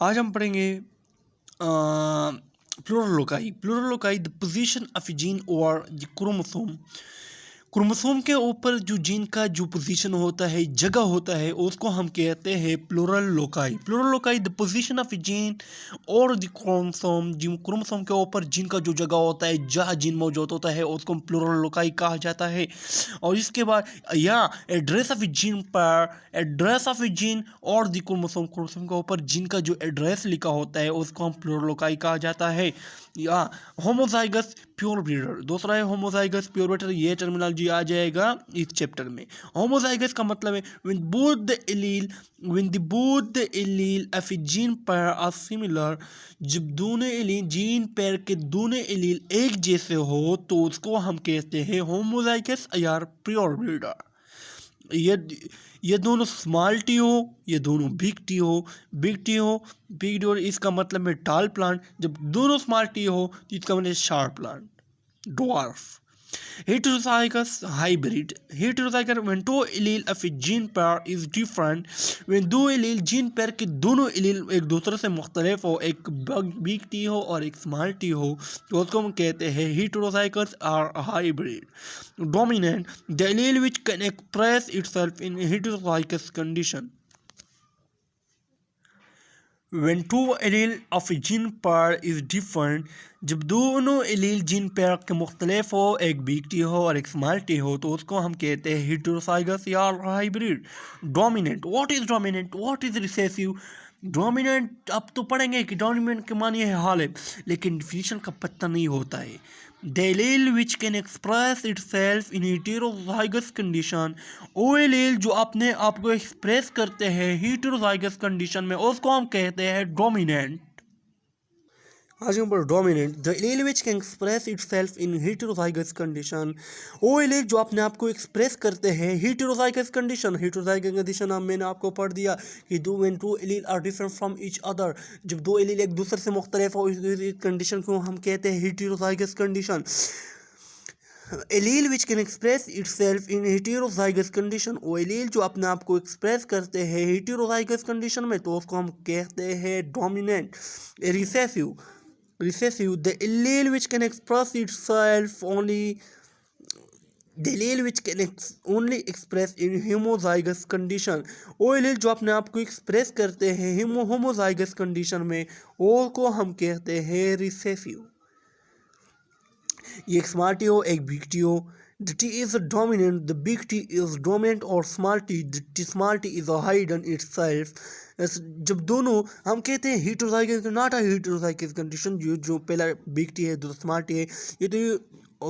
आज हम पढ़ेंगे plural loci. Plural loci the position of gene और द क्रोमोसोम। क्रोमोसोम के ऊपर जो जीन का जो पोजीशन होता है, जगह होता है, उसको हम कहते हैं plural loci. Plural loci the position of gene और द क्रोमोसोम। जिन क्रोमोसोम के ऊपर जीन का जो जगह होता है, जहाँ जीन मौजूद होता है, उसको प्लूरल लोकाई कहा जाता है। और इसके बाद या एड्रेस ऑफ जीन पर एड्रेस ऑफ जीन और द क्रोमोसोम, क्रोमोसोम के ऊपर जीन का जो एड्रेस लिखा होता है, उसको हम प्लूरल लोकाई कहा जाता है। या होमोजाइगस प्योर ब्रीडर, दूसरा है होमोजाइगस प्योर ब्रीडर। ये टर्मिनोलॉजी आ जाएगा इस चैप्टर में। होमोजाइगस का मतलब है when the both the allele of a gene pair are similar, जब दोनों एलील जीन पेयर के दोनों एलील एक जैसे हो तो उसको हम कहते हैं होमोजाइगस या प्योर ब्रीडर। ये दोनों स्मॉल टी हो, ये दोनों बिग टी हो। बिग टी हो, बिग टी हो, इसका मतलब है टाल प्लांट। जब दोनों स्मॉल टी हो तो इसका मतलब है sharp plant, dwarf. Heterozygous hybrid. Heterozygous when two allele of a gene pair is different. When दो एलील जीन पेयर के दोनों एलील एक दूसरे से मुख्तलिफ हो, एक बिग टी हो और एक स्मॉल टी हो, तो उसको हम कहते हैं heterozygous or hybrid. Dominant. The allele which can express itself in heterozygous condition. When two allele of a gene pair is different, जब दोनों एलील जीन पेयर के मुख्तलिफ हो, एक बिग टी हो और एक स्मॉल टी हो, तो उसको हम कहते हैं हेटेरोजाइगस या hybrid. Dominant, what is dominant, what is recessive. Dominant अब तो पढ़ेंगे कि डोमिनेंट के मानी है हालिब, लेकिन डिफिनीशन का पता नहीं होता है। The allele which can express itself in heterozygous condition, वो एलील जो अपने आप को एक्सप्रेस करते हैं heterozygous कंडीशन में, उसको हम कहते हैं डोमिनेंट। आज हम पर dominant the allele which can express itself in heterozygous condition, वो एलील जो अपने आप को एक्सप्रेस करते हैं हेटेरोजाइगस कंडीशन। हेटेरोजाइगस कंडीशन मैंने आपको पढ़ दिया कि दो when two allele are different from each other, जब दो एलील एक दूसरे से मुख्तलिफ हो, इस कंडीशन को हम कहते हैं heterozygous condition. Allele which can express itself in heterozygous condition, वो एलील जो अपने आप को एक्सप्रेस करते हैं हेटेरोजाइगस कंडीशन में, तो उसको हम कहते हैं dominant. Recessive, the allele which can express itself only, the allele which can only express in homozygous condition, वो एलील जो अपने आप को एक्सप्रेस करते हैं होमोजाइगस कंडीशन में, वो को हम कहते हैं रिसेसिव। ये एक स्मॉल टी हो, एक बिग टी हो। The T is dominant, the big T is dominant or small t, the small t is hidden itself. जब दोनों हम कहते हैं heterozygous, not a heterozygous condition, जो पहला बिग टी है दूसरा स्मॉल टी है, ये तो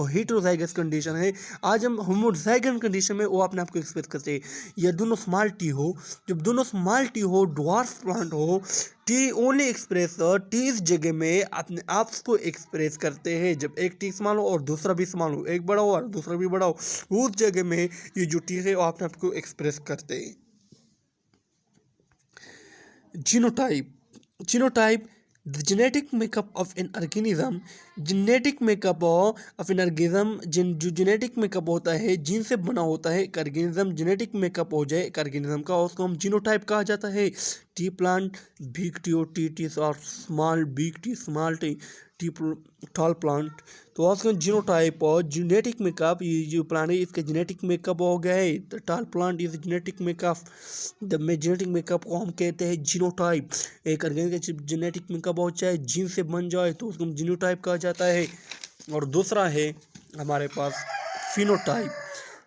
heterozygous कंडीशन है। आज हम homozygous कंडीशन में वो अपने आप को एक्सप्रेस करते हैं। ये दोनों स्मॉल टी हो, जब दोनों स्मॉल टी हो, ड्वार्फ प्लांट हो, टी ओनली एक्सप्रेस टी इस जगह में अपने आप को एक्सप्रेस करते हैं। जब एक टी स्मॉल हो और दूसरा भी स्मॉल हो, एक बड़ा हो और दूसरा भी बड़ा हो, उस जगह में ये जो टी है वो अपने आप को एक्सप्रेस करते हैं। Genotype, genotype the genetic makeup of an organism. Genetic makeup of an organism, जो जेनेटिक मेकअप होता है, जीन से बना होता है एक ऑर्गेनिज्म, जेनेटिक मेकअप हो जाए एक ऑर्गेनिज्म का, उसको हम जीनोटाइप कहा जाता है। टी प्लांट बिग टी और टी और small big T small T T tall plant, तो उसका जीनोटाइप और जेनेटिक मेकअप, ये जो प्लांट है इसका जेनेटिक मेकअप हो गया है। The tall plant is genetic makeup, the genetic makeup को हम कहते हैं जीनोटाइप। एक ऑर्गेनिज्म का जेनेटिक मेकअप हो चाहे जीन से बन जाए तो उसको जीनोटाइप कहा जाता है। और दूसरा है हमारे पास phenotype,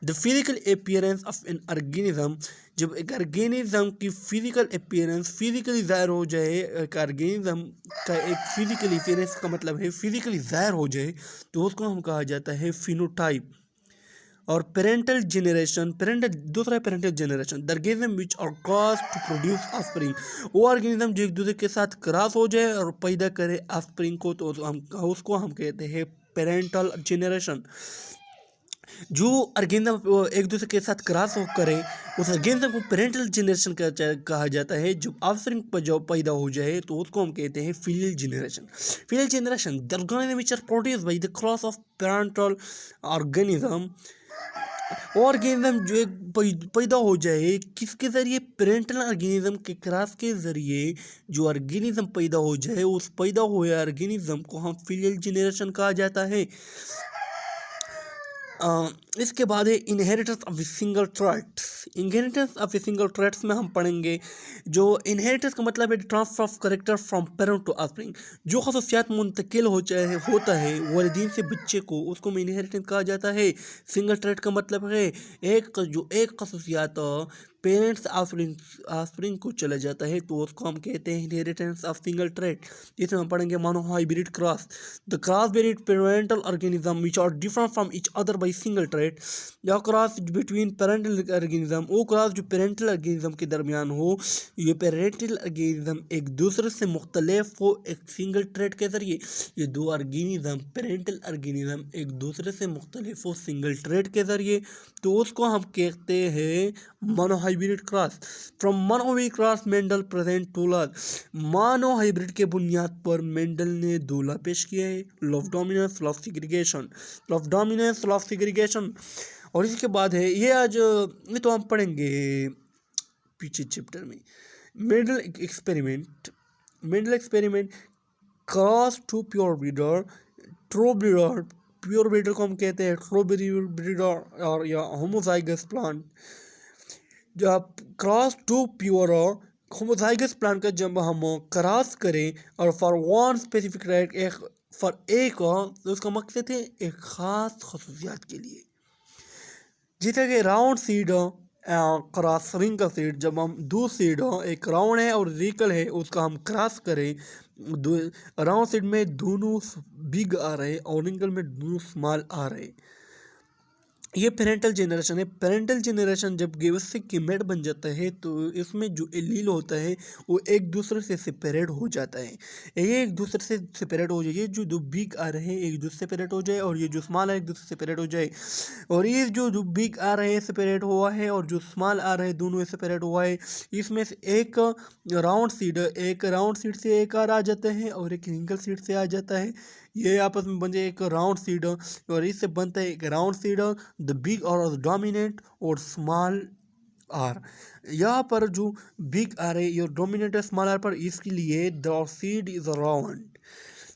the physical appearance of an organism. जब एक ऑर्गेनिज्म की फिजिकल अपीयरेंस फिजिकली ज़ाहिर हो जाए, एक ऑर्गेनिज्म का एक फिजिकल अपीयरेंस का मतलब है फिजिकली ज़ाहिर हो जाए, तो उसको हम कहा जाता है फिनोटाइप। और पेरेंटल जनरेशन, पेरेंटल दूसरा है parental generation, the organism which are cross to produce offspring, वो ऑर्गेनिज्म जो एक दूसरे के साथ क्रॉस हो जाए और पैदा करे ऑफस्प्रिंग को, तो उसको हम कहते हैं पेरेंटल जनरेशन। जो ऑर्गेनिज्म एक दूसरे के साथ क्रॉस हो करे, उस ऑर्गेनिज्म को पेरेंटल जनरेशन कहा जाता है। जो ऑफस्प्रिंग पर जो पैदा हो जाए तो उसको हम कहते हैं filial generation. Filial generation the organism which are produced by the cross of parental organism, organism जो एक पैदा हो जाए किसके ज़रिए, पेरेंटल ऑर्गेनिज्म के क्रॉस के ज़रिए जो ऑर्गेनिज्म पैदा हो जाए, उस पैदा हुए ऑर्गेनिज्म को हम फिलियल जनरेशन कहा जाता है। इसके बाद है inheritance of single traits. Inheritance of single traits में हम पढ़ेंगे जो इनहेरिटेंस का मतलब है transfer of character from parent to offspring. जो खसूसियात मुंतकिल होता है वालिदैन से बच्चे को, उसको इनहेरिटेंस कहा जाता है। सिंगल ट्रेट का मतलब है एक खसूसियात पेरेंट्स ऑफस्प्रिंग को चला जाता है, तो उसको हम कहते हैं इनहेरिटेंस ऑफ सिंगल ट्रेट। इसमें हम पढ़ेंगे monohybrid cross, the cross breed parental organism which are different from each other by single trait. या क्रॉस बिटवीन पेरेंटल ऑर्गेनिज्म, वो क्रॉस जो पेरेंटल ऑर्गेनिज्म के दरमियान हो, ये पेरेंटल ऑर्गेनिज्म एक दूसरे से मुख्तलिफ हो एक सिंगल ट्रेट के जरिए। ये दो ऑर्गेनिज्म पेरेंटल ऑर्गेनिज्म एक दूसरे से मुख्तलिफ हो सिंगल ट्रेट के जरिए, तो उसको हम कहते हैं monohybrid cross. From monohybrid cross Mendel present two laws. Monohybrid के बुनियाद पर मेंडल ने दो लॉ पेश किए हैं, law of dominance, law of segregation. Law of dominance, law of segregation, और इसके बाद है ये आज ये तो हम पढ़ेंगे पीछे चैप्टर में। Mendel experiment, Mendel experiment cross two pure breeder, true breeder, pure breeder को हम कहते हैं ट्रू ब्रीडर और या होमोजाइगस प्लांट। जब cross two pure homozygous plant का जब हम क्रॉस करें और फॉर वन स्पेसिफिक राइट एक फॉर एक तो उसका मकसद है एक ख़ास खसूसियात के लिए, जैसे कि राउंड सीड क्रॉस रिंग का सीड। जब हम दो सीड एक राउंड है और रिकल है उसका हम क्रॉस करें, दो राउंड सीड में दोनों बिग आ रहे और रिंकल में दोनों स्मॉल आ रहे, ये पेरेंटल जनरेशन है। पेरेंटल जनरेशन जब गेवस्टिक कीमेट बन जाता है तो इसमें जो एलील होता है वो एक दूसरे से सेपरेट हो जाता है। ये एक दूसरे से सेपरेट हो जाए, ये जो बिग आ रहे हैं एक दूसरे से सेपरेट हो जाए और ये जो स्मॉल है एक दूसरे से सेपरेट हो जाए। और ये जो बिग आ रहे हैं सेपरेट हुआ है और जो स्मॉल आ रहे हैं दोनों सेपरेट हुआ है। इसमें से एक राउंड सीड से एक आ जाता है और एक रिंकल सीड से आ जाता है। ये आपस में बन जाए एक राउंड सीड और इससे बनता है एक राउंड सीड, द बिग और डोमिनेंट और स्मॉल आर। यहाँ पर जो बिग आर है ये डोमिनेंट है स्मॉल आर पर, इसके लिए द सीड इज राउंड।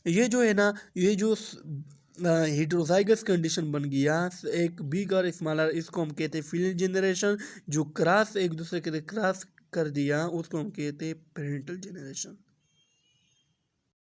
ये जो है ना ये जो हेटेरोजाइगस कंडीशन बन गया एक बिग और स्मॉल आर, इसको हम कहते हैं फिलियल जनरेशन। जो क्रॉस एक दूसरे के क्रॉस कर दिया उसको हम कहते हैं पेरेंटल जनरेशन।